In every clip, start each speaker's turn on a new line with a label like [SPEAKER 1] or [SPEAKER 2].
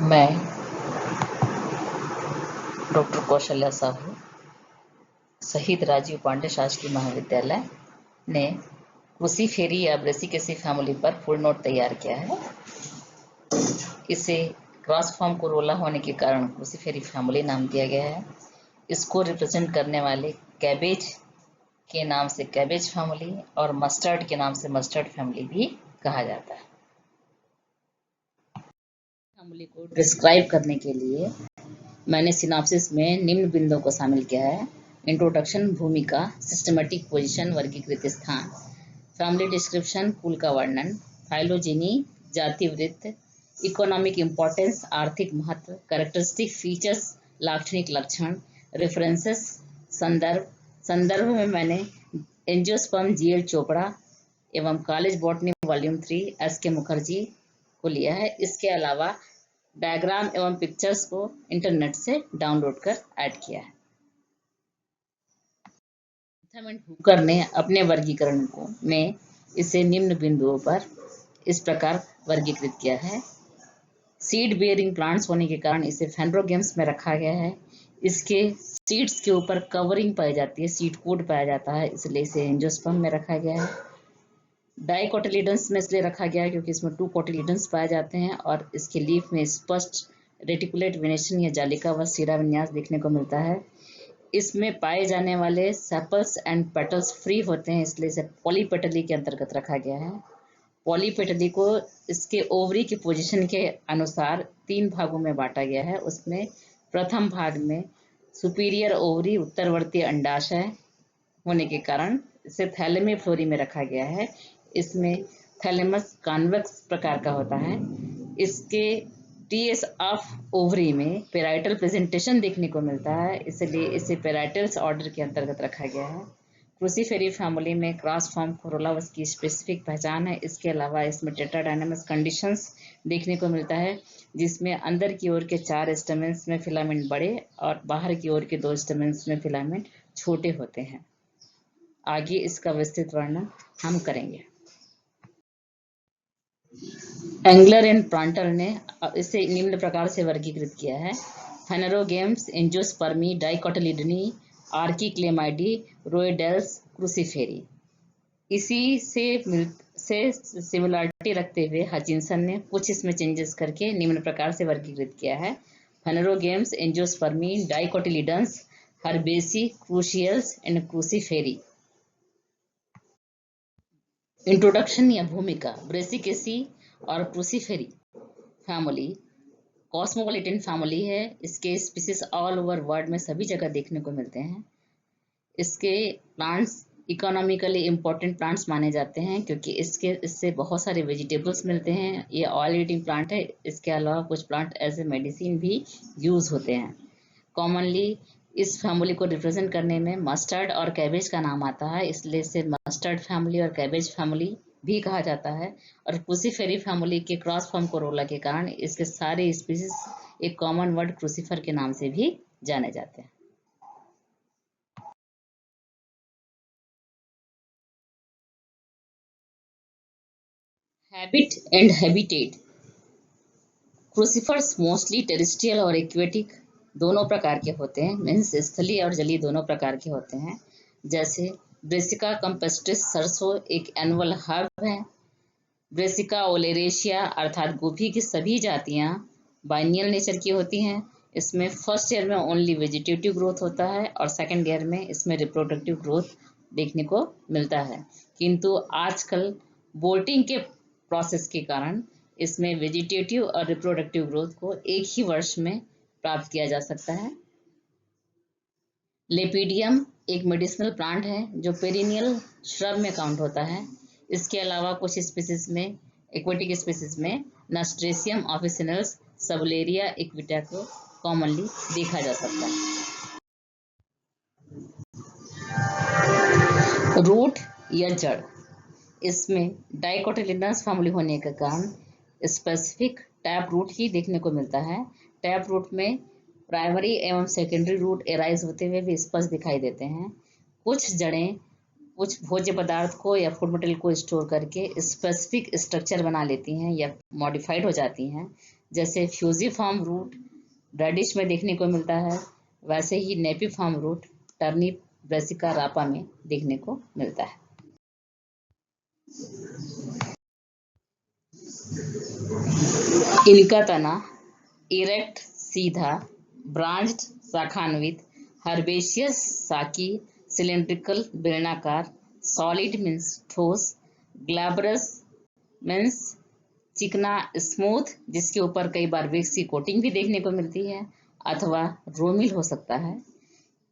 [SPEAKER 1] मैं डॉक्टर कौशल्या साहू, शहीद राजीव पांडे शासकीय महाविद्यालय ने क्रूसीफेरी या ब्रेसिकेसी फैमिली पर फुल नोट तैयार किया है। इसे क्रॉस फॉर्म कोरोला होने के कारण क्रूसीफेरी फैमिली नाम दिया गया है। इसको रिप्रेजेंट करने वाले कैबेज के नाम से कैबेज फैमिली और मस्टर्ड के नाम से मस्टर्ड फैमिली भी कहा जाता है। फैमिली को डिस्क्राइब करने के लिए मैंने सिनॉप्सिस में निम्न बिंदुओं को शामिल किया है: इंट्रोडक्शन, भूमिका, सिस्टमेटिक पोजीशन, वर्गीकृत स्थान, फैमिली डिस्क्रिप्शन, कुल का वर्णन, फाइलोजेनी, जाति वृत्त, इकोनॉमिक इंपॉर्टेंस, आर्थिक महत्व, कैरेक्टरिस्टिक फीचर्स, लाक्षणिक लक्षण, रेफरेंसेस, संदर्भ में मैंने एंजियोस्पर्म जीएल चोपड़ा एवं college botany volume 3 SK. Mukherjee को लिया है। इसके अलावा डायग्राम एवं पिक्चर्स को इंटरनेट से डाउनलोड कर ऐड किया है। हुकर ने अपने वर्गीकरण में इसे निम्न बिंदुओं पर इस प्रकार वर्गीकृत किया है। सीड बेयरिंग प्लांट्स होने के कारण इसे फेनरोगेम्स में रखा गया है। इसके सीड्स के ऊपर कवरिंग पाई जाती है, सीड कोड पाया जाता है, इसलिए इसे एंजियोस्पर्म में रखा गया है। डाइकोटिलीडन्स में इसलिए रखा गया है क्योंकि इसमें 2 कोटिलीडन्स पाए जाते हैं और इसके लीफ में स्पष्ट रेटिकुलेट वेनेशन या जालिका व सिरा विन्यास देखने को मिलता है। इसमें पाए जाने वाले सेपल्स एंड पेटल्स फ्री होते हैं, इसलिए इसे पॉलीपेटली के अंतर्गत रखा गया है। पॉलीपेटली को इसके ओवरी की पोजीशन के अनुसार 3 भागों में बांटा गया है। उसमें प्रथम भाग में सुपीरियर ओवरी उत्तरवर्ती अंडाशय होने के कारण इसे थैलेमी फ्लोरी में रखा गया है। इसमें थैलेमस कॉन्वेक्स प्रकार का होता है। इसके टीएस ऑफ ओवरी में पेराइटल प्रेजेंटेशन देखने को मिलता है, इसलिए इसे पेराइटल्स ऑर्डर के अंतर्गत रखा गया है। क्रूसीफेरी फैमिली में क्रॉस फॉर्म कोरोला की स्पेसिफिक पहचान है। इसके अलावा इसमें टेट्राडाइनमस कंडीशंस देखने को मिलता है, जिसमें अंदर की ओर के 4 स्टेमेंस में फिलामेंट बड़े और बाहर की ओर के 2 स्टेमेंस में फिलामेंट छोटे होते हैं। आगे इसका विस्तृत वर्णन हम करेंगे। एंगलर एंड प्रांटर ने इसे निम्न प्रकार से वर्गीकृत किया है: फेनरोगेम्स, एंजियोस्पर्मी, डाइकोटिलीडनी, आर्किक्लेमाइडी, रोएडेल्स, क्रूसीफेरी। इसी से सिमिलरिटी रखते हुए हचिंसन ने कुछ इसमें चेंजेस करके निम्न प्रकार से वर्गीकृत किया है: phanerogams, angiospermae, dicotyledons, herbaceae, cruciales and cruciferae. Introduction या भूमिका: ब्रेसिकेसी और क्रूसीफेरी फैमिली कॉस्मोपॉलिटन फैमिली है। इसके स्पीसीज ऑल ओवर वर्ल्ड में सभी जगह देखने को मिलते हैं। इसके प्लांट्स इकोनॉमिकली इम्पोर्टेंट प्लांट्स माने जाते हैं क्योंकि इससे बहुत सारे वेजिटेबल्स मिलते हैं। ये ऑयल ईटिंग प्लांट है। इसके अलावा कुछ प्लांट एज ए मेडिसिन भी यूज होते हैं। कॉमनली इस फैमिली को रिप्रेजेंट करने में मस्टर्ड और कैबेज का नाम आता है, इसलिए इसे मस्टर्ड फैमिली और कैबेज फैमिली भी कहा जाता है। और क्रूसीफेरी फैमिली के क्रॉस फॉर्म कोरोला के कारण इसके सारे स्पीसीज एक कॉमन वर्ड क्रूसीफर के नाम से भी जाने जाते हैं। Habit and habitat: crucifers mostly terrestrial और एक्वेटिक दोनों प्रकार के होते हैं, मीन्स स्थलीय और जलीय दोनों प्रकार के होते हैं। जैसे ब्रेसिका कंपेस्ट्रिस सरसों एक एनुअल हर्ब है। ब्रेसिका ओलेरेशिया अर्थात गोभी की सभी जातियां बाइनियल नेचर की होती हैं। इसमें फर्स्ट ईयर में ओनली वेजिटेटिव ग्रोथ होता है और सेकेंड ईयर में इसमें रिप्रोडक्टिव ग्रोथ देखने को मिलता है, किंतु आजकल बोल्टिंग के प्रोसेस के कारण इसमें वेजिटेटिव और रिप्रोडक्टिव ग्रोथ को एक ही वर्ष में प्राप्त किया जा सकता है। लेपिडियम एक मेडिसिनल प्लांट है जो पेरिनियल श्रब में काउंट होता है। इसके अलावा कुछ स्पीसीज में, एक्वेटिक स्पीसीज में नास्ट्रेसियम ऑफिसिनल्स, सबलेरिया इक्विटा को कॉमनली देखा जा सकता है। रूट या जड़: इसमें डाइकोटिलीडन्स फैमिली होने के कारण स्पेसिफिक टैप रूट ही देखने को मिलता है। टैप रूट में प्राइमरी एवं सेकेंडरी रूट एराइज होते हुए भी स्पष्ट दिखाई देते हैं। कुछ जड़ें कुछ भोज्य पदार्थ को या फूड मटेरियल को स्टोर करके स्पेसिफिक स्ट्रक्चर बना लेती हैं या मॉडिफाइड हो जाती हैं, जैसे फ्यूजिफॉर्म रूट रेडिश में देखने को मिलता है, वैसे ही नेपिफॉर्म रूट टर्निप ब्रेसिका रापा में देखने को मिलता है। इनका तना इरेक्ट, सीधा, ब्रांच्ड, शाखान्वित, हर्बेशियस, साकी, सिलेंड्रिकल, बेलनाकार, सॉलिड मीन्स ठोस, ग्लैब्रस मीन्स चिकना, स्मूथ जिसके ऊपर कई बार विक्स की कोटिंग भी देखने को मिलती है, अथवा रोमिल हो सकता है।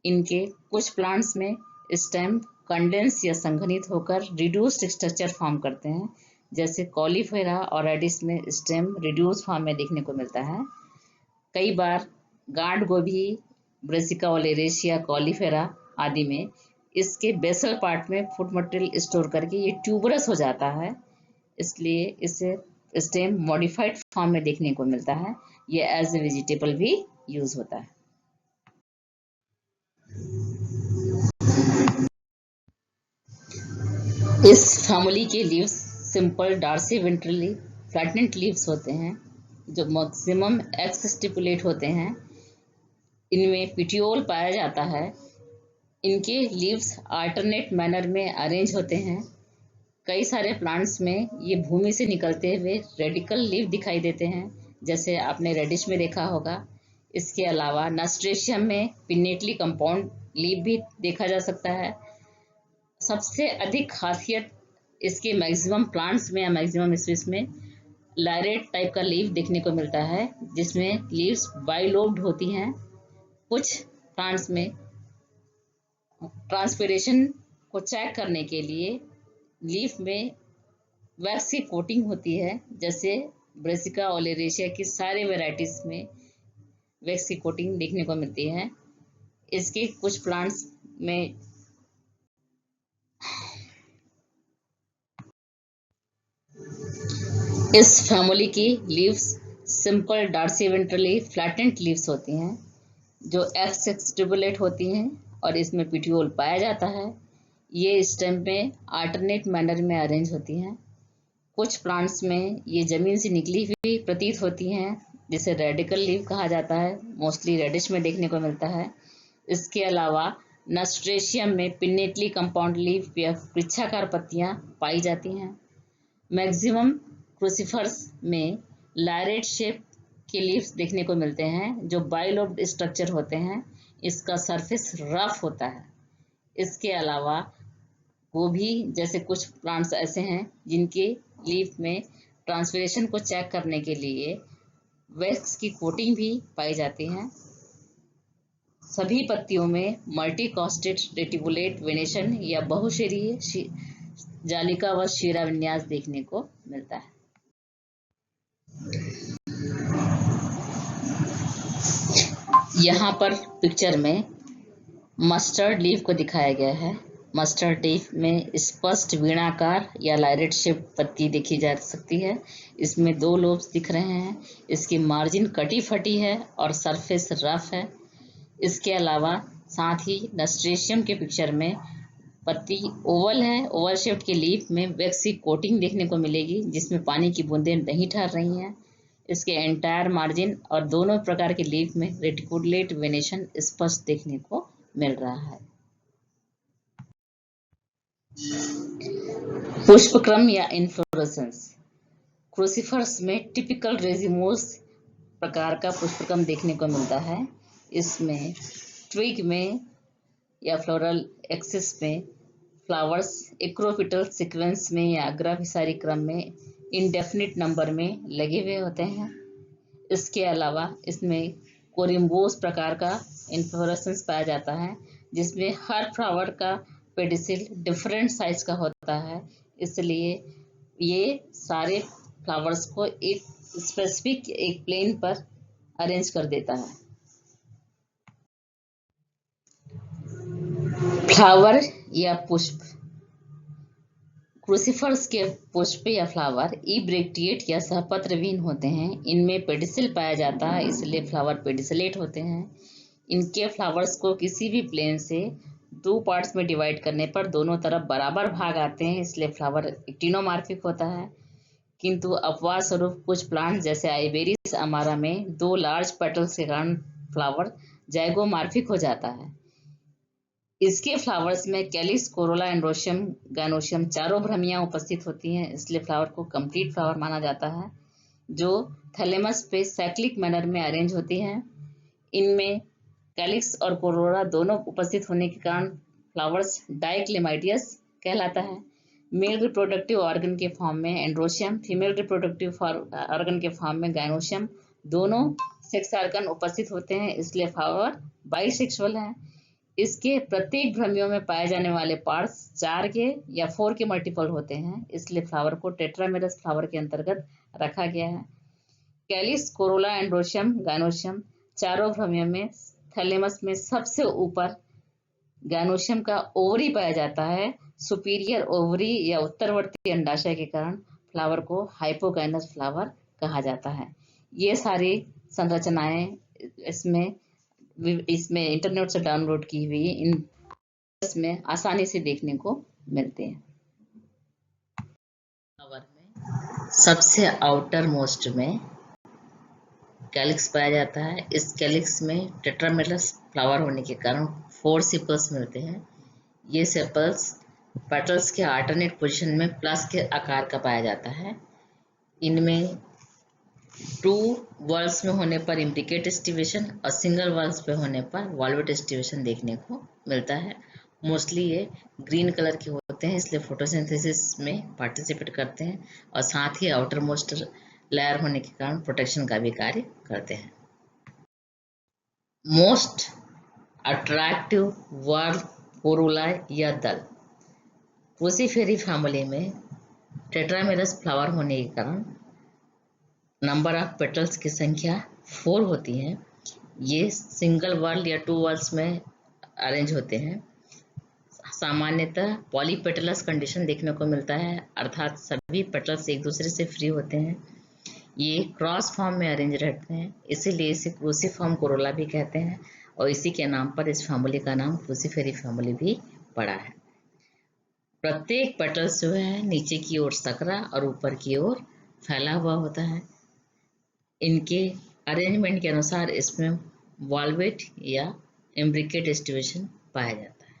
[SPEAKER 1] इनके कुछ प्लांट्स में स्टेम कंडेंस या संघनित होकर रिड्यूस्ड स्ट्रक्चर फॉर्म करते हैं, जैसे कॉलीफेरा और रेडिश में स्टेम रिड्यूस फॉर्म में देखने को मिलता है। कई बार गांठ गोभी, ब्रेसिका ओलेरेशिया, कॉलीफेरा आदि में इसके बेसल पार्ट में फूड मटेरियल स्टोर करके ये ट्यूबरस हो जाता है, इसलिए इसे स्टेम मॉडिफाइड फॉर्म में देखने को मिलता है। ये एज ए वेजिटेबल भी यूज होता है। इस फैमिली के leaves simple dorsiventrally flattened leaves होते हैं जो मैक्सिमम एक्स स्टिपुलेट होते हैं। इनमें पिटियोल पाया जाता है। इनके लीव्स आल्टरनेट मैनर में अरेंज होते हैं। कई सारे प्लांट्स में ये भूमि से निकलते हुए रेडिकल लीव दिखाई देते हैं, जैसे आपने रेडिश में देखा होगा। इसके अलावा नस्ट्रेशियम में पिन्नेटली कंपाउंड लीव भी देखा जा सकता है। सबसे अधिक खासियत इसके मैक्सिमम प्लांट्स में या मैक्सिमम स्पीशीज में लैरेट टाइप का लीव देखने को मिलता है, जिसमें लीव्स बाइलोब्ड होती हैं। कुछ प्लांट्स में ट्रांसपिरेशन को चेक करने के लिए लीफ में वैक्स की कोटिंग होती है, जैसे ब्रेसिका ओलेरेशिया की सारे वेराइटीज में वैक्स की कोटिंग देखने को मिलती है। इसके कुछ प्लांट्स में इस फैमिली की leaves simple dorsiventrally flattened leaves होती हैं जो एक्स एक्सट्रिबुलेट होती हैं और इसमें पिटियोल पाया जाता है। ये स्टेम में आल्टरनेट मैनर में अरेंज होती हैं। कुछ प्लांट्स में ये जमीन से निकली हुई प्रतीत होती हैं, जिसे रेडिकल लीव कहा जाता है, मोस्टली रेडिश में देखने को मिलता है। इसके अलावा नस्ट्रेशियम में पिन्नेटली कंपाउंड लीव या वृक्षाकार पत्तियां पाई जाती हैं। मैक्सिमम क्रूसिफर्स में लैरेट शेप के लीव्स देखने को मिलते हैं जो बाइलोब्ड स्ट्रक्चर होते हैं। इसका सरफेस रफ होता है। इसके अलावा गोभी जैसे कुछ प्लांट्स ऐसे हैं जिनके लीफ में ट्रांसपिरेशन को चेक करने के लिए वैक्स की कोटिंग भी पाई जाती है। सभी पत्तियों में मल्टीकॉस्टेड रेटिकुलेट वेनेशन या बहुशिरीय जालिका व शीरा विन्यास देखने को मिलता है। यहाँ पर पिक्चर में मस्टर्ड लीफ को दिखाया गया है। मस्टर्ड लीफ में स्पष्ट वीणाकार या लायरेट शेप पत्ती देखी जा सकती है। इसमें 2 लोब्स दिख रहे हैं। इसकी मार्जिन कटी फटी है और सरफेस रफ है। इसके अलावा साथ ही नस्ट्रेशियम के पिक्चर में पत्ती ओवल है। ओवल शेप्ड के लीफ में वैक्स की कोटिंग देखने को मिलेगी, जिसमें पानी की बूंदें नहीं ठहर रही हैं। इसके एंटायर मार्जिन और दोनों प्रकार के लीफ में रेटिकुलेट वेनेशन स्पष्ट देखने को मिल रहा है। पुष्पक्रम या इन्फ्लोरेसेंस। क्रूसिफर्स में टिपिकल रेजिमोस प्रकार का पुष्पक्रम देखने को मिलता है। इसमें ट्विग में या फ्लोरल एक्सिस में फ्लावर्स एक्रोपिटल सीक्वेंस में या अग्राभिसारी क्रम में इंडेफिनिट नंबर में लगे हुए होते हैं। इसके अलावा इसमें कोरिम्बोस प्रकार का इन्फ्लोरेसेंस पाया जाता है, जिसमें हर फ्लावर का पेडिसिल डिफरेंट साइज का होता है। इसलिए ये सारे फ्लावर्स को एक स्पेसिफिक एक प्लेन पर अरेंज कर देता है। फ्लावर या पुष्प। क्रूसिफर्स के पुष्प या फ्लावर इब्रेक्टिएट या सहपत्रविहीन होते हैं। इनमें पेडिसिल पाया जाता है, इसलिए फ्लावर पेडिसिलेट होते हैं। इनके फ्लावर्स को किसी भी प्लेन से दो पार्ट्स में डिवाइड करने पर दोनों तरफ बराबर भाग आते हैं, इसलिए फ्लावर एक्टिनोमार्फिक होता है। किंतु अपवाद स्वरूप कुछ प्लांट जैसे आइबेरिस अमारा में दो लार्ज पेटल्स के कारण फ्लावर जाइगोमार्फिक हो जाता है। इसके फ्लावर्स में कैलिक्स, कोरोला, एंड्रोशियम, गायनोशियम चारों भ्रमियां उपस्थित होती हैं, इसलिए फ्लावर को कंप्लीट फ्लावर माना जाता है, जो थैलेमस पे साइक्लिक मैनर में अरेंज होती हैं। इनमें कैलिक्स और कोरोला दोनों उपस्थित होने के कारण फ्लावर्स डाइक्लेमाइडियस कहलाता है। मेल रिप्रोडक्टिव ऑर्गन के फॉर्म में एंड्रोशियम, फीमेल रिप्रोडक्टिव ऑर्गन के फॉर्म में गायनोशियम दोनों सेक्स ऑर्गन उपस्थित होते हैं, इसलिए फ्लावर बाइसेक्सुअल है। इसके प्रत्येक भ्रमियों में पाए जाने वाले पार्ट्स 4 के या 4 के मल्टीपल होते हैं, इसलिए फ्लावर को टेट्रामेरस फ्लावर के अंतर्गत रखा गया है। कैलिक्स, कोरोला, एंड्रोशियम, गायनोशियम चारों भ्रमियों में थैलेमस में सबसे ऊपर गायनोशियम का ओवरी पाया जाता है। सुपीरियर ओवरी या उत्तरवर्ती अंडाशय के कारण फ्लावर को हाइपोगाइनस फ्लावर कहा जाता है। ये सारी संरचनाएं इसमें इंटरनेट से डाउनलोड की हुई इन में आसानी से देखने को मिलते हैं। फ्लावर में सबसे आउटर मोस्ट में कैलिक्स पाया जाता है। इस कैलिक्स में टेट्रामेरस फ्लावर होने के कारण 4 सेपल्स मिलते हैं। ये सेपल्स पेटल्स के अल्टरनेट पोजीशन में प्लस के आकार का पाया जाता है। इनमें 2 वॉल्स में होने पर इम्ब्रिकेट एस्टिवेशन और सिंगल वॉल्स पे होने पर वॉल्वेट एस्टिवेशन देखने को मिलता है। मोस्टली ये ग्रीन कलर के होते हैं, इसलिए फोटोसिंथेसिस में पार्टिसिपेट करते हैं और साथ ही आउटर मोस्ट लेयर होने के कारण प्रोटेक्शन का भी कार्य करते हैं। मोस्ट अट्रैक्टिव वर्ड कोरोला या दल। क्रूसीफेरी फैमिली में टेट्रामेरस फ्लावर होने के कारण नंबर ऑफ पेटल्स की संख्या 4 होती है। ये सिंगल वर्ल या 2 वर्ल्स में अरेंज होते हैं। सामान्यतः पॉलीपेटलस कंडीशन देखने को मिलता है, अर्थात सभी पेटल्स एक दूसरे से फ्री होते हैं। ये क्रॉस फॉर्म में अरेंज रहते हैं, इसीलिए इसे क्रूसीफॉर्म कोरोला भी कहते हैं और इसी के नाम पर इस फैमिली का नाम क्रूसीफेरी फैमिली भी पड़ा है। प्रत्येक पेटल्स जो है नीचे की ओर सकरा और ऊपर की ओर फैला हुआ होता है। इनके अरेंजमेंट के अनुसार इसमें वॉल्वेट या इम्ब्रिकेट एस्टिवेशन पाया जाता है।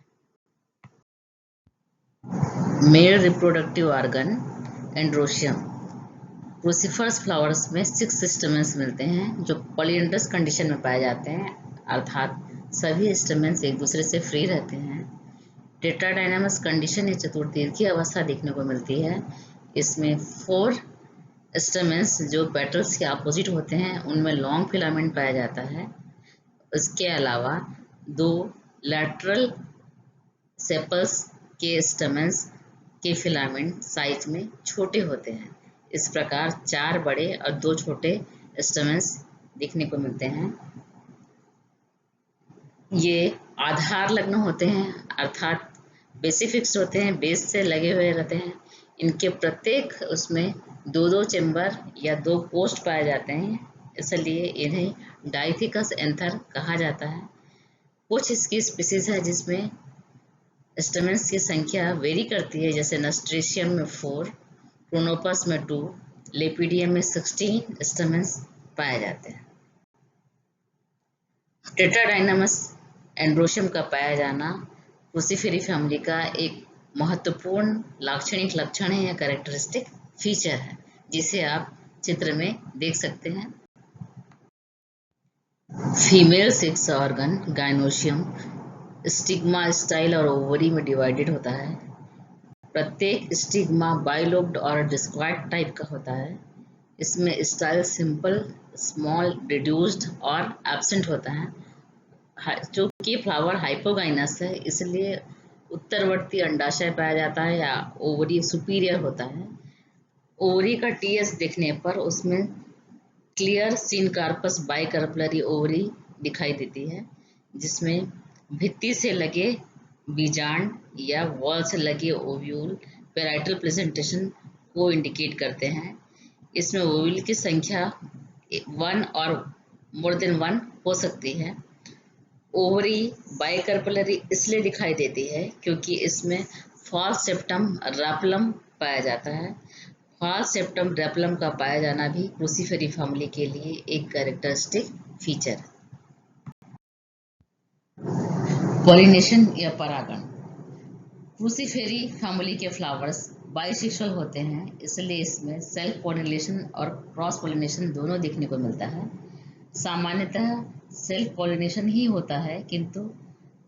[SPEAKER 1] Male reproductive organ androecium. Cruciferous flowers में 6 स्टेमेंस मिलते हैं जो पॉलीएंड्रस कंडीशन में पाए जाते हैं, अर्थात सभी स्टेमेंस एक दूसरे से फ्री रहते हैं। टेट्राडाइनामस कंडीशन या चतुर्दीर्घी अवस्था देखने को मिलती है। इसमें 4 स्टेमेंस जो पेटल्स के अपोजिट होते हैं उनमें लॉन्ग फिलामेंट पाया जाता है। इसके अलावा 2 लैटरल सेपल्स के स्टेमेंस के फिलामेंट साइज में छोटे होते हैं। इस प्रकार 4 बड़े और 2 छोटे स्टेमेंस देखने को मिलते हैं। ये आधार लग्न होते हैं, अर्थात बेसिफिक्स होते हैं, बेस से लगे हुए रहते हैं। इनके प्रत्येक उसमें 2-2 चेम्बर या 2 पोस्ट पाए जाते हैं, इसलिए इन्हें डाइथिकस एंथर कहा जाता है। कुछ इसकी स्पीसीज है जिसमें स्टेमेंस की संख्या वेरी करती है, जैसे नस्ट्रेशियम में 4, क्रोनोपस में 2, लेपिडियम में 16 स्टेमेंस पाए जाते हैं। टेट्राडाइनामस एंड्रोशियम का पाया जाना क्रूसीफेरी फैमिली का एक महत्वपूर्ण लाक्षणिक लक्षण है या कैरेक्टरिस्टिक फीचर है, जिसे आप चित्र में देख सकते हैं। Female sex organ gynoecium stigma, style और ओवरी में डिवाइडेड होता है। प्रत्येक स्टिग्मा बाइलोब्ड और डिस्क्वाइड टाइप का होता है। इसमें स्टाइल सिंपल, स्मॉल, रिड्यूस्ड और एब्सेंट होता है। चूंकि फ्लावर हाइपोगाइनस है, इसलिए उत्तरवर्ती अंडाशय पाया जाता है या ओवरी सुपीरियर होता है। ओवरी का टीएस देखने पर उसमें क्लियर सिनकार्पस बाइकार्पलरी ओवरी दिखाई देती है, जिसमें भित्ति से लगे बीजांड या वॉल से लगे ओव्यूल पैराइटल प्रेजेंटेशन को इंडिकेट करते हैं। इसमें ओव्यूल की संख्या 1 और मोर देन 1 हो सकती है। ओवरी बाइकर्पलरी इसलिए दिखाई देती है क्योंकि इसमें फॉल्स सेप्टम रैपलम पाया जाता है। फॉल्स सेप्टम रैपलम का पाया जाना भी क्रूसीफेरी फैमिली के लिए एक कैरेक्टरिस्टिक फीचर है। पॉलिनेशन या परागण। क्रूसीफेरी फैमिली के फ्लावर्स बाइसेक्सुअल होते हैं, इसलिए इसमें सेल्फ पॉलिनेशन और क्रॉस पॉलिनेशन दोनों देखने को मिलता है। सामान्यतः सेल्फ पॉलिनेशन ही होता है, किंतु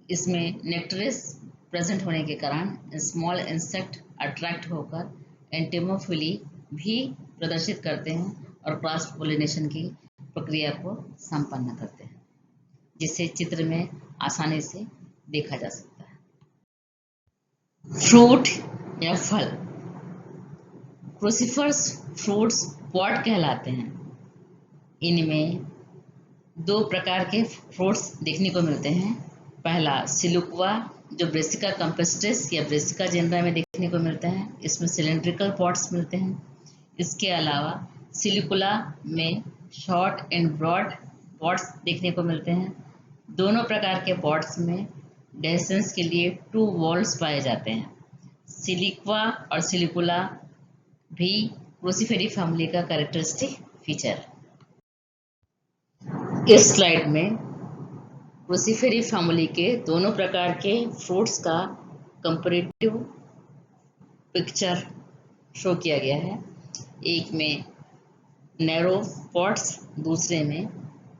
[SPEAKER 1] इसमें नेक्टरेस प्रेजेंट होने के कारण स्मॉल इंसेक्ट अट्रैक्ट होकर एंटेमोफिली भी प्रदर्शित करते हैं और क्रॉस पॉलिनेशन की प्रक्रिया को संपन्न करते हैं, जिसे चित्र में आसानी से देखा जा सकता है। फ्रूट या फल। क्रूसीफरस फ्रूट्स पॉड कहलाते हैं। इनमें दो प्रकार के फ्रूट्स देखने को मिलते हैं। पहला सिलुक्वा, जो ब्रेसिका कंपेस्टिस या ब्रेसिका जेनरा में देखने को मिलता है। इसमें सिलेंड्रिकल पॉट्स मिलते हैं। इसके अलावा सिलिकुला में शॉर्ट एंड ब्रॉड पॉट्स देखने को मिलते हैं। दोनों प्रकार के पॉट्स में डेसेंस के लिए 2 वॉल्स पाए जाते हैं। सिलिक्वा और सिलिकुला भी क्रूसीफेरी फैमिली का कैरेक्टरिस्टिक फीचर है। इस स्लाइड में क्रूसीफेरी फैमिली के दोनों प्रकार के फ्रूट्स का कंपैरेटिव पिक्चर शो किया गया है। एक में नैरो पॉट्स, दूसरे में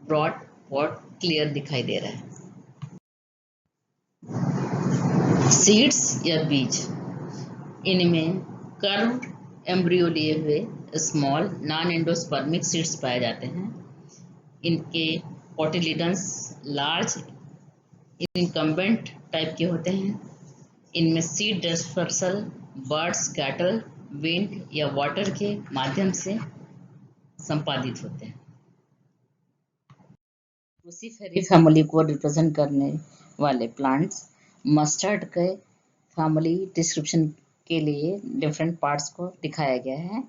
[SPEAKER 1] ब्रॉड पॉट क्लियर दिखाई दे रहा है। सीड्स या बीज। इनमें कर्व्ड एम्ब्रियो लिए हुए स्मॉल नॉन एंडोस्पर्मिक सीड्स पाए जाते हैं। इनके कोटिलिडन्स लार्ज इनकम्बेंट टाइप के होते हैं। इनमें seed dispersal birds, cattle, wind या वाटर के माध्यम से संपादित होते हैं। क्रूसीफेरी फैमिली को रिप्रेजेंट करने वाले प्लांट्स मस्टर्ड के फैमिली डिस्क्रिप्शन के लिए डिफरेंट पार्ट्स को दिखाया गया है।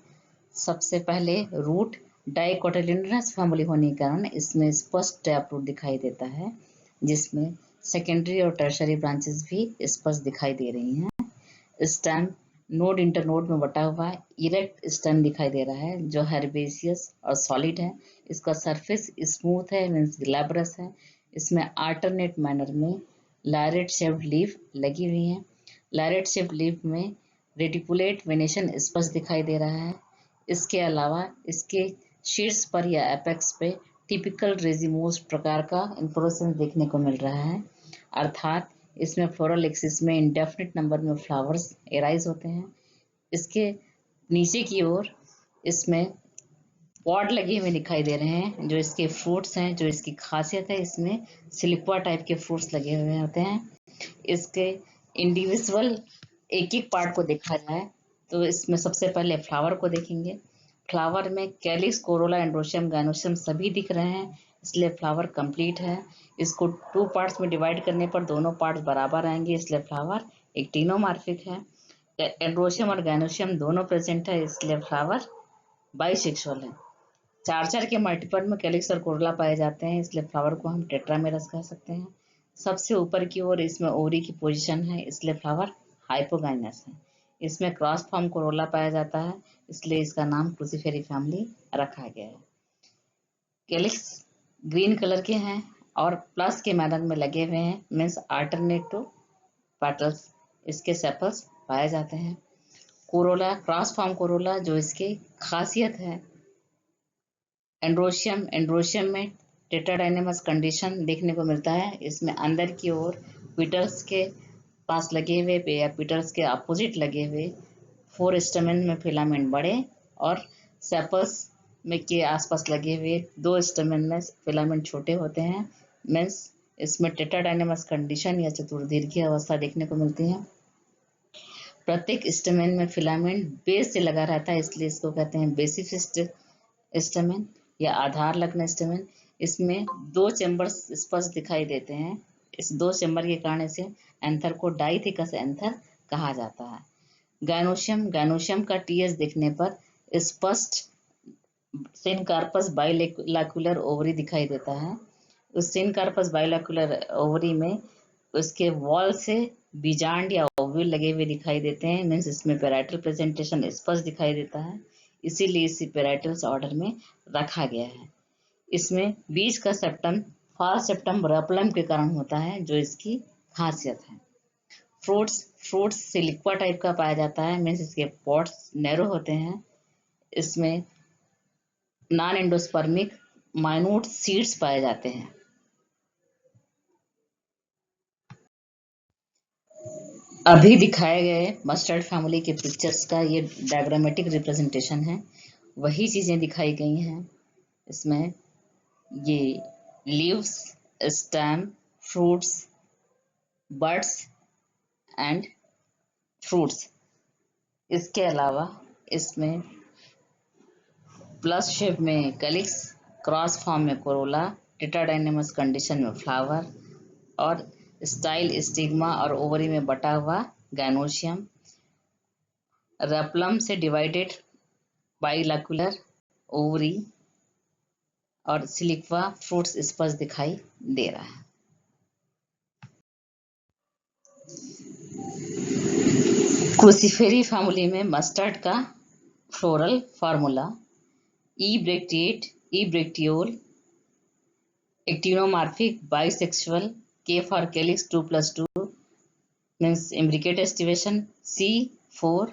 [SPEAKER 1] सबसे पहले रूट डाइकोटिलिडनस फैमिली होने के कारण इसमें स्पष्ट टैप रूट दिखाई देता है, जिसमें सेकेंडरी और टर्शरी ब्रांचेस भी स्पष्ट दिखाई दे रही हैं। स्टेम नोड इंटरनोड में बटा हुआ इरेक्ट स्टेम दिखाई दे रहा है, जो हर्बेसियस और सॉलिड है। इसका सरफेस स्मूथ है, मीन्स ग्लैब्रस है। इसमें आल्टरनेट मैनर में लैरेट शेप्ड लीफ लगी हुई है। लैरेट शेप्ड लीफ में रेटिकुलेट वेनेशन स्पष्ट दिखाई दे रहा है। इसके अलावा इसके शीर्ष पर या एपेक्स पे टिपिकल रेजिमोस प्रकार का इन्फ्लोरेसेंस देखने को मिल रहा है, अर्थात इसमें फ्लोरल एक्सिस में इंडेफिनिट नंबर में फ्लावर्स एराइज होते हैं। इसके नीचे की ओर इसमें पॉड लगे हुए दिखाई दे रहे हैं, जो इसके फ्रूट्स हैं। जो इसकी खासियत है, इसमें सिलिक्वा टाइप के फ्रूट्स लगे हुए होते हैं। इसके इंडिविजुअल एक एक पार्ट को देखा जाए तो इसमें सबसे पहले फ्लावर को देखेंगे। फ्लावर में कैलिक्स, कोरोला, एंड्रोशियम, गाइनोशियम सभी दिख रहे हैं, इसलिए फ्लावर कंप्लीट है। इसको 2 पार्ट्स में डिवाइड करने पर दोनों पार्ट्स बराबर आएंगे, इसलिए फ्लावर एक टीनोमार्फिक है। एंड्रोशियम और गाइनोशियम दोनों प्रेजेंट है, इसलिए फ्लावर बाइसेक्सुअल है। 4 के मल्टीपल में कैलिक्स और कोरोला पाए जाते हैं, इसलिए फ्लावर को हम टेट्रामेरस कह सकते हैं। सबसे ऊपर की ओर इसमें ओवरी की पोजीशन है, इसलिए फ्लावर हाइपोगाइनस है। इसमें क्रॉस फॉर्म कोरोला पाया जाता है, इसलिए इसका नाम क्रूसीफेरी फैमिली रखा गया है। कैलिक्स ग्रीन कलर के हैं और प्लस के मैनर में लगे हुए हैं, मीन्स आल्टरनेट टू पेटल्स इसके सेपल्स पाए जाते हैं। कोरोला क्रॉस फॉर्म कोरोला, जो इसकी खासियत है। एंड्रोशियम में टेट्राडाइनेमस कंडीशन देखने को मिलता है। इसमें अंदर की ओर पीटल्स के पास लगे हुए या पीटल्स के अपोजिट लगे हुए 4 स्टेमेन में फिलामेंट बड़े और सेपल्स में के आसपास लगे हुए 2 स्टेमेन में फिलामेंट छोटे होते हैं। मीन्स इसमें टेट्राडाइनेमस कंडीशन या चतुर्दीर्घीय अवस्था देखने को मिलती है। प्रत्येक स्टेमेन में फिलामेंट बेस से लगा रहता है, इसलिए इसको कहते हैं बेसिस स्टेमेन या आधार लग्न स्टेमेन। इसमें 2 चैम्बर्स स्पष्ट दिखाई देते हैं। इस 2 चैम्बर के कारण इसे एंथर को डाइथिकस एंथर कहा जाता है। गाइनोशियम का टीएस देखने पर स्पष्ट सिनकार्पस बाइलैक्युलर ओवरी दिखाई देता है। उस सिनकार्पस बाइलैकुलर ओवरी में उसके वॉल से बीजांड या ओव्यूल लगे हुए दिखाई देते हैं, मीन्स इसमें पैराइटल प्रेजेंटेशन स्पष्ट दिखाई देता है, इसीलिए इसे पैराइटल्स ऑर्डर में रखा गया है। इसमें बीज का सेप्टम फॉल्स सेप्टम रैपलम के कारण होता है, जो इसकी खासियत है। फ्रूट्स सिलिक्वा टाइप का पाया जाता है, मीन्स इसके पॉट्स नैरो होते हैं। इसमें नॉन एंडोस्पर्मिक माइन्यूट सीड्स पाए जाते हैं। अभी दिखाए गए मस्टर्ड फैमिली के पिक्चर्स का ये डायग्रामेटिक रिप्रेजेंटेशन है, वही चीजें दिखाई गई हैं इसमें। ये leaves, stem, fruits, buds and fruits. इसके अलावा इसमें प्लस शेप में कैलिक्स, क्रॉस फॉर्म में कोरोला, टेट्राडाइनेमस कंडीशन में फ्लावर और स्टाइल स्टिग्मा और ओवरी में बटा हुआ गैनोशियम। रेप्लम से डिवाइडेड बाइलैकुलर ओवरी और सिलिक्वा फ्रूट्स स्पष्ट दिखाई दे रहा है। क्रूसीफेरी फैमिली में मस्टर्ड का floral formula ebracteolate, actinomorphic, bisexual, K for calyx 2+2 means imbricate estivation, C4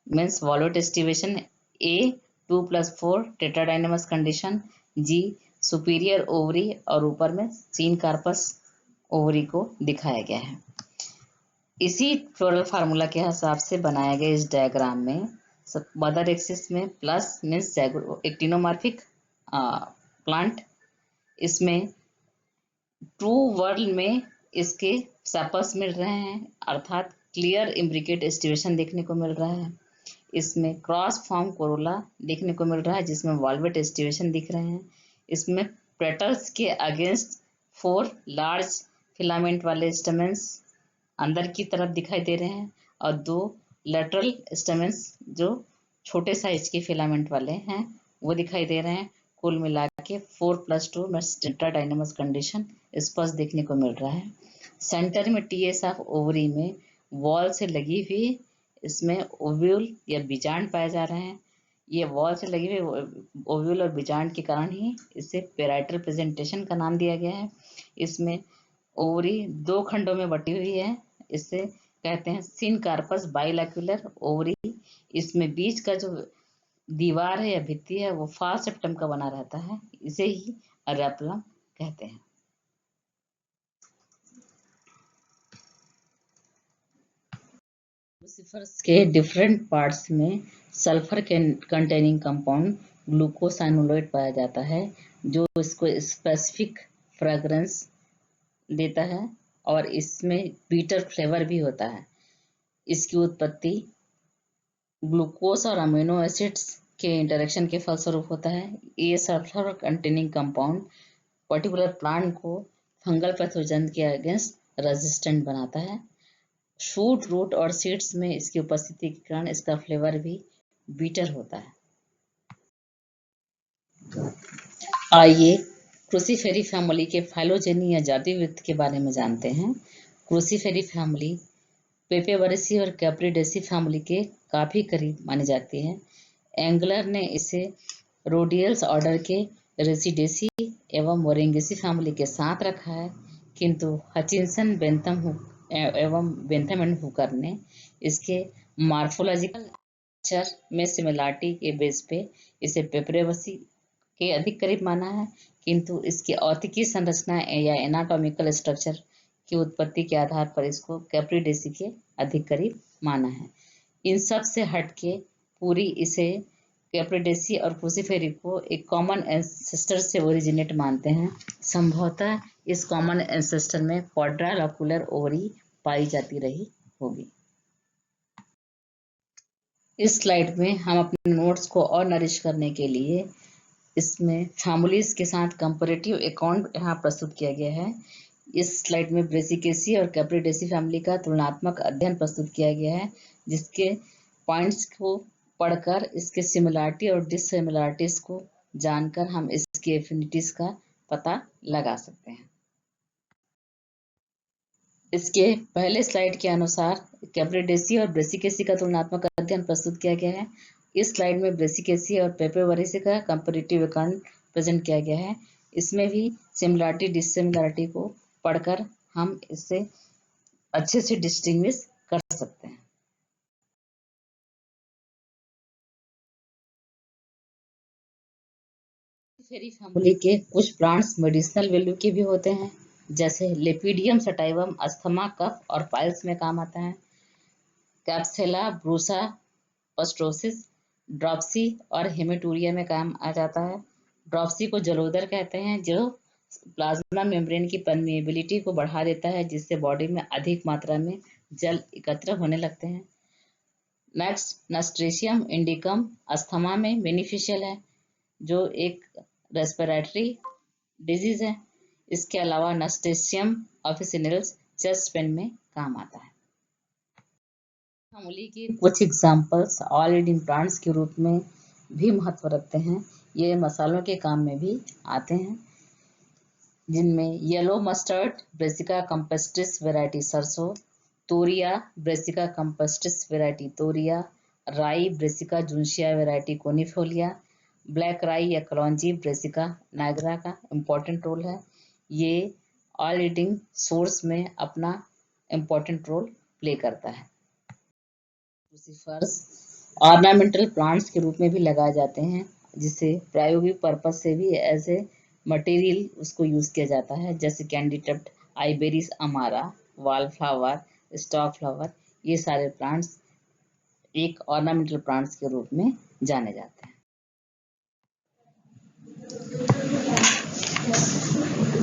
[SPEAKER 1] means volute estivation, A 2+4 tetradynamous condition, G superior ovary और ऊपर में सीन कार्पस ओवरी को दिखाया गया है। इसी फ्लोरल फार्मूला के हिसाब से बनाया गया इस डायग्राम में मदर एक्सिस में प्लस मीन्स एक्टिनोमॉर्फिक प्लांट, इसमें ट्रू वर्ल्ड में इसके सेपल्स मिल रहे हैं, अर्थात क्लियर इम्ब्रिकेट एस्टिवेशन देखने को मिल रहा है। इसमें क्रॉस फॉर्म कोरोला देखने को मिल रहा है, जिसमें वॉल्वेट एस्टिवेशन दिख रहे हैं। इसमें पेटल्स के अगेंस्ट 4 लार्ज फिलामेंट वाले स्टेमेंस अंदर की तरफ दिखाई दे रहे हैं और 2 लेटरल स्टेमेंस जो छोटे साइज के फिलामेंट वाले हैं वो दिखाई दे रहे हैं। कुल मिला के 4+2 में टेट्राडाइनेमस कंडीशन स्पष्ट देखने को मिल रहा है। सेंटर में टीएस ऑफ ओवरी में वॉल से लगी हुई इसमें ओव्यूल या बीजांड पाए जा रहे हैं। ये वॉल से लगी हुई ओव्यूल और बीजांड के कारण ही इसे पैराइटल प्रेजेंटेशन का नाम दिया गया है। इसमें ओवरी 2 खंडों में बटी हुई है, इसे कहते हैं सिनकार्पस बाइलैकुलर ओवरी। इसमें बीच का जो दीवार है या भित्ति है वो फॉल्स सेप्टम का बना रहता है, इसे ही रेप्लम कहते हैं। क्रूसीफरस के डिफरेंट पार्ट्स में सल्फर कंटेनिंग कंपाउंड ग्लूकोसाइनोलेट पाया जाता है, जो इसको स्पेसिफिक फ्रेग्रेंस देता है और इसमें बीटर फ्लेवर भी होता है। इसकी उत्पत्ति ग्लूकोज और अमीनो एसिड्स के इंटरेक्शन के फलस्वरूप होता है। ये sulphur containing compound particular plant को फंगल पैथोजन के अगेंस्ट रेजिस्टेंट बनाता है। शूट, रूट और सीड्स में इसकी उपस्थिति के कारण इसका फ्लेवर भी बीटर होता है। आइए क्रूसीफेरी फैमिली के फाइलोजेनी या जाति वृत्त के बारे में जानते हैं। क्रूसीफेरी फैमिली पेपेबरेसी और कैप्रिडेसी फैमिली के काफी करीब मानी जाती है। एंगलर ने इसे रोडियल्स ऑर्डर के रेसिडेसी एवं मोरिंगेसी फैमिली के साथ रखा है, किंतु हचिंसन, बेंथम एवं बेंथम एंड हुकर ने इसके मॉर्फोलॉजिकल स्ट्रक्चर में सिमिलरिटी के बेस पे इसे पेपरेबसी के अधिक करीब माना है, किंतु इसकी औतिकी संरचना या एनाटॉमिकल स्ट्रक्चर की उत्पत्ति के आधार पर इसको कैप्रिडेसी के अधिक करीब माना है। इन सब से हटके पूरी इसे कैप्रिडेसी और क्रूसीफेरी को एक कॉमन एंसेस्टर से ओरिजिनेट मानते हैं। संभवतः इस कॉमन एंसेस्टर में क्वाड्रिलोकुलर ओवरी पाई जाती रही होगी। इस स्लाइड में हम अपने नोट्स को और नरिश करने के लिए इसमें फैमिलीज के साथ कंपैरेटिव अकाउंट यहाँ प्रस्तुत किया गया है। इस स्लाइड में ब्रेसिकेसी और कैप्रिडेसी फैमिली का तुलनात्मक अध्ययन प्रस्तुत किया गया है, जिसके पॉइंट्स को पढ़कर इसके सिमिलरिटी और डिससिमिलरिटीज को जानकर हम इसकी एफिनिटीज का पता लगा सकते हैं। इसके पहले स्लाइड के अनुसार कैप्रिडेसी और ब्रेसिकेसी का तुलनात्मक अध्ययन प्रस्तुत किया गया है। इस स्लाइड में ब्रेसिकेसी और पेपेवरिसी का कंपैरेटिव अकाउंट प्रेजेंट किया गया है। इसमें भी सिमिलरिटी डिससिमिलरिटी को पढ़कर हम इससे अच्छे से डिस्टिंग्विश कर सकते हैं। फेरी फैमिली के कुछ प्लांट्स मेडिसिनल वैल्यू के भी होते हैं, जैसे लेपिडियम सटाइवम अस्थमा, कफ और पाइल्स में काम आता है। कैप्सुला ब्रूसा पस्टोसिस ड्रॉप्सी और हेमेटूरिया में काम आ जाता है। ड्रॉप्सी को जलोदर कहते हैं, जो प्लाज्मा मेम्ब्रेन की परमिएबिलिटी को बढ़ा देता है, जिससे बॉडी में अधिक मात्रा में जल एकत्र होने लगते हैं। नेक्स्ट नास्ट्रेशियम इंडिकम अस्थमा में बेनिफिशियल है, जो एक रेस्पिरेटरी डिजीज है। इसके अलावा नास्टेशियम ऑफिसिनल्स चेस्ट पेन में काम आता है। मूली की कुछ एग्जाम्पल्स ऑल ईडिंग प्लांट्स के रूप में भी महत्व रखते हैं। ये मसालों के काम में भी आते हैं, जिनमें येलो मस्टर्ड ब्रेसिका कंपेस्टिस वैरायटी सरसों, तोरिया ब्रेसिका कंपेस्टिस वैरायटी तोरिया, राई ब्रेसिका जुनशिया वैरायटी कोनिफोलिया, ब्लैक राई या कलौंजी ब्रेसिका नाइग्रा का इम्पोर्टेंट रोल है। ये ऑल ईटिंग सोर्स में अपना इम्पोर्टेंट रोल प्ले करता है। क्रूसीफर्स ऑर्नामेंटल प्लांट्स के रूप में भी लगाए जाते हैं, जिसे प्रायोगिक पर्पज से भी एज ए मटेरियल उसको यूज किया जाता है, जैसे कैंडिटप्ट, आइबेरिस अमारा, वॉल फ्लावर, स्टॉक फ्लावर। ये सारे प्लांट्स एक ऑर्नामेंटल प्लांट्स के रूप में जाने जाते हैं।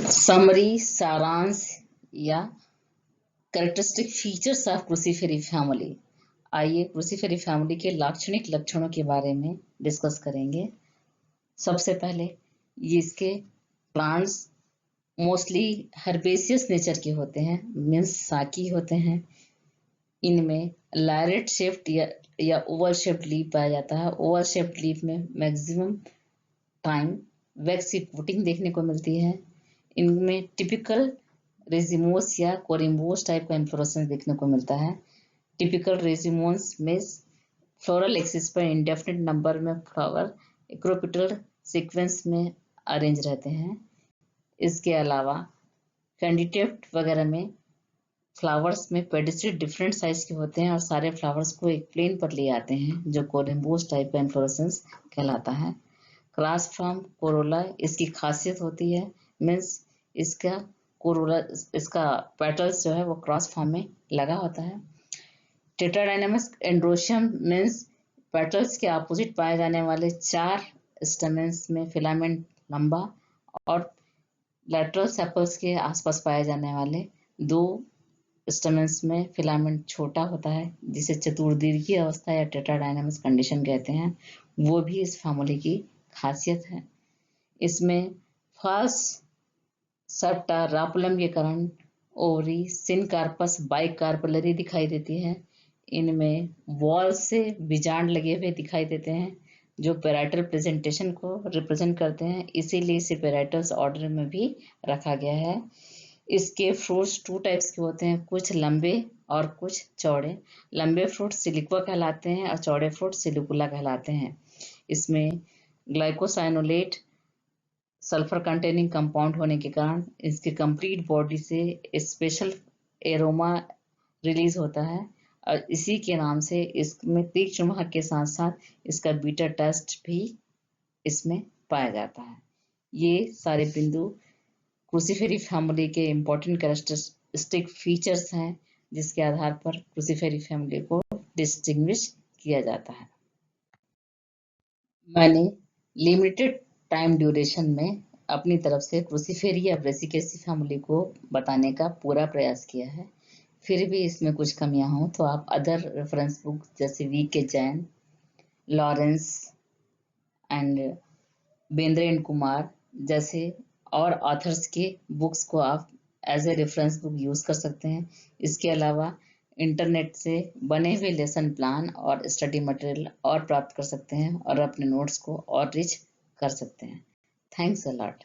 [SPEAKER 1] समरी सारांश या characteristic features of Cruciferae family. आइए क्रूसीफेरी फैमिली के लाक्षणिक लक्षणों के बारे में डिस्कस करेंगे। सबसे पहले ये इसके प्लांट्स मोस्टली हर्बेसियस नेचर के होते हैं, मीन्स साकी होते हैं। इनमें लैरेट शेप्ड या ओवल शेप्ड लीफ पाया जाता है। ओवल शेप्ड लीफ में मैक्सिमम टाइम वैक्सी कोटिंग देखने को मिलती है। इनमें टिपिकल रेजिमोस या कोरिम्बोस टाइप का इन्फ्लोरेसेंस देखने को मिलता है। टिपिकल रेजिमोन्स में फ्लोरल एक्सिस पर इंडेफिनिट नंबर में फ्लावर इक्रोपिटल सीक्वेंस में अरेंज रहते हैं। इसके अलावा कैंडिडेट वगैरह में फ्लावर्स में पेडिस्ट्री डिफरेंट साइज के होते हैं और सारे फ्लावर्स को एक प्लेन पर ले आते हैं, जो कोरिम्बोस टाइप का इन्फ्लोरेसेंस कहलाता है। क्रॉस फ्रॉम कोरोला इसकी खासियत होती है, मीन्स इसका कोरोला, इसका पेटल्स जो है वो क्रॉस फॉर्म में लगा होता है। टेट्राडाइनमस एंड्रोशियम मीन्स पेटल्स के अपोजिट पाए जाने वाले 4 स्टेमेंस में फिलामेंट लंबा और लैटरल सेपल्स के आसपास पाए जाने वाले 2 स्टेमेंस में फिलामेंट छोटा होता है, जिसे चतुर्दीर्घीय अवस्था या टेट्राडाइनमस कंडीशन कहते हैं। वो भी इस फैमिली की खासियत है। इसमें फर्स्ट सबटा रापुलम के कारण ओवरी सिनकार्पस बाइकार्पलरी दिखाई देती है। इनमें वॉल से बीजांड लगे हुए दिखाई देते हैं, जो पैराइटल प्रेजेंटेशन को रिप्रेजेंट करते हैं, इसीलिए इसे पैराइटल्स ऑर्डर में भी रखा गया है। इसके फ्रूट्स 2 टाइप्स के होते हैं, कुछ लंबे और कुछ चौड़े। लंबे फ्रूट सिलिक्वा कहलाते हैं और चौड़े फ्रूट सिलिकुला कहलाते हैं। इसमें ग्लाइकोसाइनोलेट सल्फर कंटेनिंग कंपाउंड होने के कारण इसके कंप्लीट बॉडी से स्पेशल एरोमा रिलीज होता है और इसी के नाम से इसमें तीक्ष्ण महक के साथ साथ इसका बीटर टेस्ट भी इसमें पाया जाता है। ये सारे बिंदु क्रूसीफेरी फैमिली के इम्पोर्टेंट कैरेक्टरिस्टिक फीचर्स हैं, जिसके आधार पर क्रूसीफेरी फैमिली को डिस्टिंग्विश किया जाता है। मैंने लिमिटेड टाइम ड्यूरेशन में अपनी तरफ से क्रूसीफेरी या ब्रेसिकेसी फैमिली को बताने का पूरा प्रयास किया है। फिर भी इसमें कुछ कमियां हों तो आप अदर रेफरेंस बुक जैसे V K Jain, Lawrence and Bendre and Kumar जैसे और ऑथर्स के बुक्स को आप as a reference book use कर सकते हैं। इसके अलावा इंटरनेट से बने हुए लेसन प्लान और स्टडी मटेरियल और प्राप्त कर सकते हैं और अपने नोट्स को और रिच कर सकते हैं। Thanks a lot.